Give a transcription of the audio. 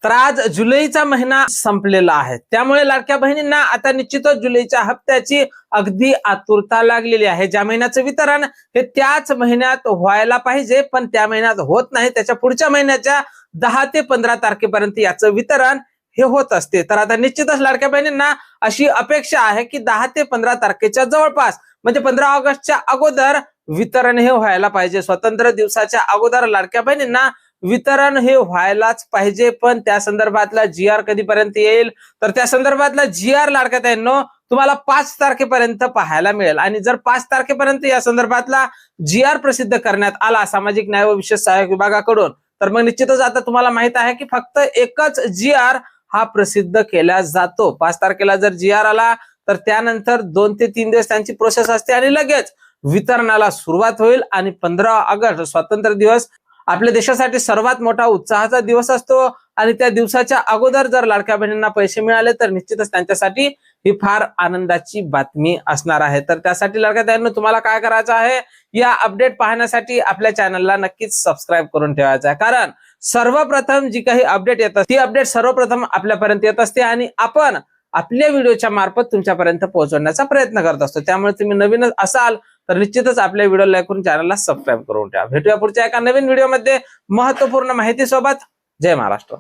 तर आज जुलैचा महिना संपलेला आहे, त्यामुळे लाडक्या बहिणींना आता निश्चितच जुलैच्या हप्त्याची अगदी आतुरता लागलेली आहे। ज्या महिन्याचं वितरण हे त्याच महिन्यात व्हायला पाहिजे, पण त्या महिन्यात होत नाही। त्याच्या पुढच्या महिन्याच्या 10 ते 15 तारखेपर्यंत याचं वितरण हे होत असते। तर आता निश्चितच लाडक्या बहिणींना अशी अपेक्षा आहे की 10 ते 15 तारखेच्या जवळपास म्हणजे 15 ऑगस्टच्या अगोदर वितरण हे व्हायला पाहिजे। स्वतंत्र दिवसाच्या अगोदर लाडक्या बहिणींना वितरण हे व्हायलाच पाहिजे। पण त्या संदर्भातला जी आर कधीपर्यंत येईल, तर त्या संदर्भातला जी आर लाडक्या बहिणींनो तुम्हाला 5 तारखेपर्यंत पाहायला मिळेल। आणि जर 5 तारखेपर्यंत या संदर्भातला जी आर प्रसिद्ध करण्यात आला सामाजिक न्याय व विशेष सहाय्यक विभागाकडून, तर मग निश्चितच आता तुम्हाला माहित आहे की फक्त एकच जी आर हा प्रसिद्ध केला जातो। 5 तारखेला जर जी आर आला तर त्यानंतर 2 ते 3 दिवस त्यांची प्रोसेस असते आणि लगेच वितरणाला सुरुवात होईल। आणि 15 ऑगस्ट स्वातंत्र्य दिवस आपल्या देशासाठी सर्वात मोठा उत्साहाचा दिवस असतो आणि त्या दिवसाच्या अगोदर जर लाडक्या बहिणींना पैसे मिळाले तर निश्चितच त्यांच्यासाठी ही फार आनंदाची बातमी असणार आहे। तर त्यासाठी लाडक्या बहिणींनो तुम्हाला काय करायचं आहे, या अपडेट पाहण्यासाठी आपल्या चॅनलला नक्कीच सबस्क्राईब करून ठेवायचं आहे। कारण सर्वप्रथम जी काही अपडेट येतात ती अपडेट सर्वप्रथम आपल्यापर्यंत येत असते आणि आपण आपल्या व्हिडिओच्या मार्फत तुमच्यापर्यंत पोहोचवण्याचा प्रयत्न करत असतो। त्यामुळे तुम्ही नवीन असाल तर निश्चितच आपल्या व्हिडिओ लाईक करून चॅनलला सबस्क्राईब करून ठेवा। भेटूया पुढच्या एका नवीन व्हिडिओमध्ये महत्त्वपूर्ण माहिती सोबत। जय महाराष्ट्र।